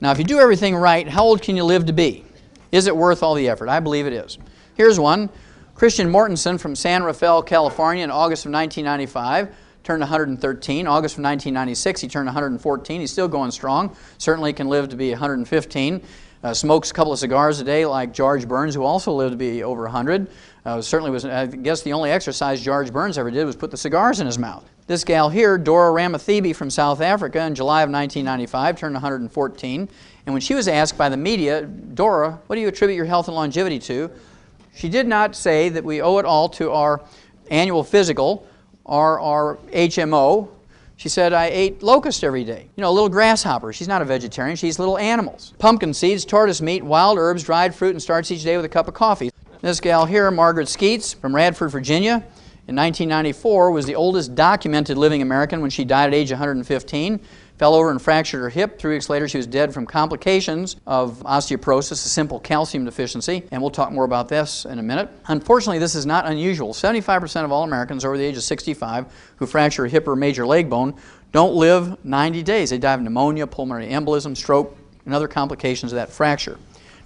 Now, if you do everything right, how old can you live to be? Is it worth all the effort? I believe it is. Here's one. Christian Mortensen from San Rafael, California in August of 1995 turned 113. August of 1996, he turned 114. He's still going strong. Certainly can live to be 115. Smokes a couple of cigars a day like George Burns, who also lived to be over 100. Certainly was, I guess the only exercise George Burns ever did was put the cigars in his mouth. This gal here, Dora Ramathebe from South Africa in July of 1995, turned 114. And when she was asked by the media, Dora, what do you attribute your health and longevity to? She did not say that we owe it all to our annual physical or our HMO. She said, I ate locust every day. You know, little grasshoppers. She's not a vegetarian. She eats little animals. Pumpkin seeds, tortoise meat, wild herbs, dried fruit, and starts each day with a cup of coffee. This gal here, Margaret Skeets from Radford, Virginia, in 1994 was the oldest documented living American when she died at age 115. Fell over and fractured her hip. 3 weeks later, she was dead from complications of osteoporosis, a simple calcium deficiency, and we'll talk more about this in a minute. Unfortunately, this is not unusual. 75% of all Americans over the age of 65 who fracture a hip or major leg bone don't live 90 days. They die of pneumonia, pulmonary embolism, stroke, and other complications of that fracture.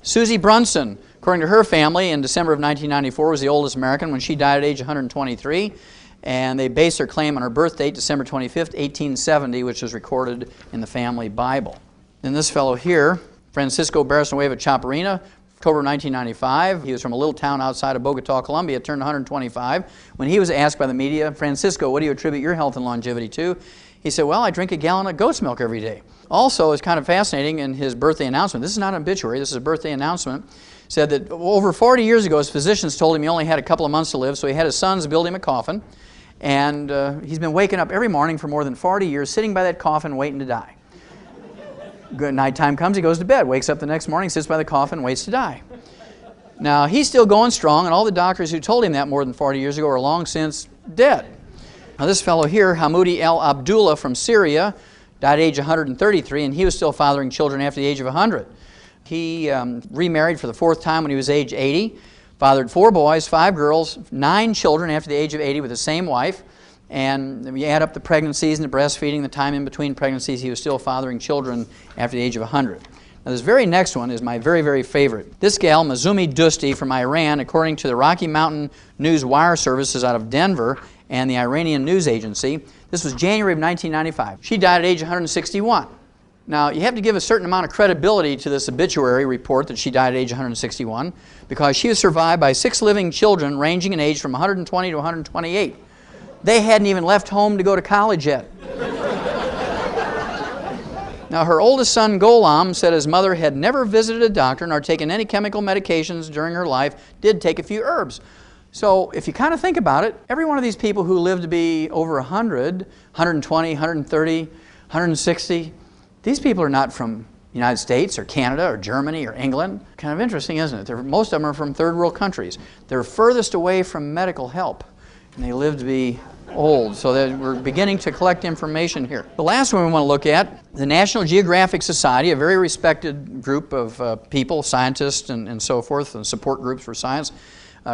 Susie Brunson, according to her family, in December of 1994, was the oldest American when she died at age 123. And they based their claim on her birth date, December 25th, 1870, which is recorded in the family Bible. Then this fellow here, Francisco Barrasanueva Chaparina, October 1995. He was from a little town outside of Bogota, Colombia, turned 125. When he was asked by the media, Francisco, what do you attribute your health and longevity to? He said, well, I drink a gallon of goat's milk every day. Also, it's kind of fascinating in his birthday announcement. This is not an obituary, this is a birthday announcement. Said that over 40 years ago, his physicians told him he only had a couple of months to live, so he had his sons build him a coffin. And he's been waking up every morning for more than 40 years, sitting by that coffin waiting to die. Good nighttime comes, he goes to bed, wakes up the next morning, sits by the coffin, waits to die. Now, he's still going strong, and all the doctors who told him that more than 40 years ago are long since dead. Now, this fellow here, Hamoudi El Abdullah from Syria, died at age 133, and he was still fathering children after the age of 100. He remarried for the 4th time when he was age 80. Fathered 4 boys, 5 girls, 9 children after the age of 80 with the same wife. And when you add up the pregnancies and the breastfeeding, the time in between pregnancies, he was still fathering children after the age of 100. Now, this very next one is my very, very favorite. This gal, Mazumi Dusti from Iran, according to the Rocky Mountain News Wire Services out of Denver and the Iranian News Agency, this was January of 1995. She died at age 161. Now, you have to give a certain amount of credibility to this obituary report that she died at age 161 because she was survived by 6 living children ranging in age from 120 to 128. They hadn't even left home to go to college yet. Now, her oldest son, Gholam, said his mother had never visited a doctor nor taken any chemical medications during her life, did take a few herbs. So, if you kind of think about it, every one of these people who lived to be over 100, 120, 130, 160, these people are not from the United States or Canada or Germany or England. Kind of interesting, isn't it? Most of them are from third world countries. They're furthest away from medical help, and they live to be old. So that we're beginning to collect information here. The last one we want to look at, the National Geographic Society, a very respected group of people, scientists and so forth, and support groups for science,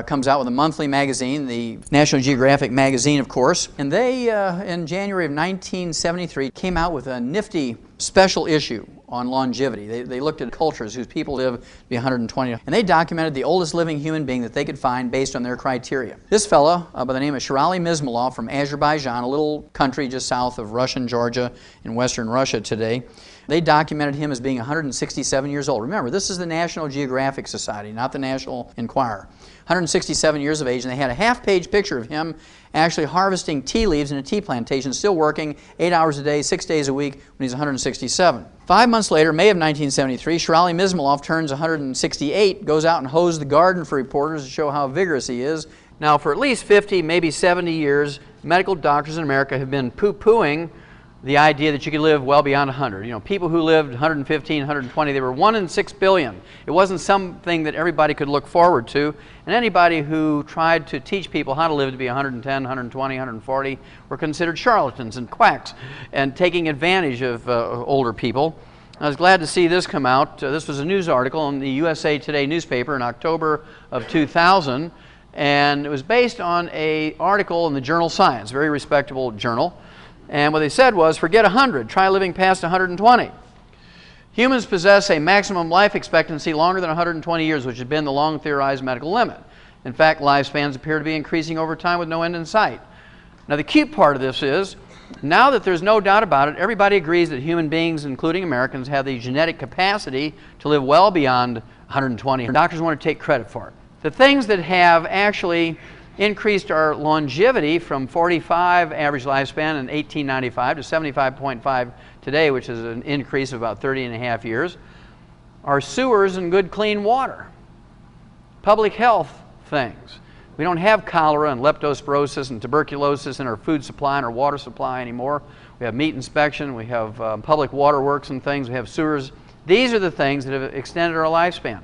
comes out with a monthly magazine, the National Geographic magazine, of course. And they, in January of 1973, came out with a nifty special issue on longevity. They looked at cultures whose people live to be 120, and they documented the oldest living human being that they could find based on their criteria. This fellow, by the name of Sherali Mizmulov from Azerbaijan, a little country just south of Russian Georgia in western Russia today, they documented him as being 167 years old. Remember, this is the National Geographic Society, not the National Enquirer. 167 years of age, and they had a half-page picture of him actually harvesting tea leaves in a tea plantation, still working 8 hours a day, 6 days a week when he's 167. 5 months later, May of 1973, Sherali Mizmulov turns 168, goes out and hoes the garden for reporters to show how vigorous he is. Now, for at least 50, maybe 70 years, medical doctors in America have been poo-pooing the idea that you could live well beyond 100. You know, people who lived 115, 120, they were 1 in 6 billion. It wasn't something that everybody could look forward to. And anybody who tried to teach people how to live to be 110, 120, 140 were considered charlatans and quacks and taking advantage of older people. I was glad to see this come out. This was a news article in the USA Today newspaper in October of 2000. And it was based on an article in the journal Science, a very respectable journal. And what they said was, forget 100, try living past 120. Humans possess a maximum life expectancy longer than 120 years, which has been the long theorized medical limit. In fact, lifespans appear to be increasing over time with no end in sight. Now, the key part of this is, now that there's no doubt about it, everybody agrees that human beings, including Americans, have the genetic capacity to live well beyond 120. Doctors want to take credit for it. The things that have actually increased our longevity from 45 average lifespan in 1895 to 75.5 today, which is an increase of about 30 and a half years, are sewers and good clean water. Public health things. We don't have cholera and leptospirosis and tuberculosis in our food supply and our water supply anymore. We have meat inspection, we have public water works and things, we have sewers. These are the things that have extended our lifespan.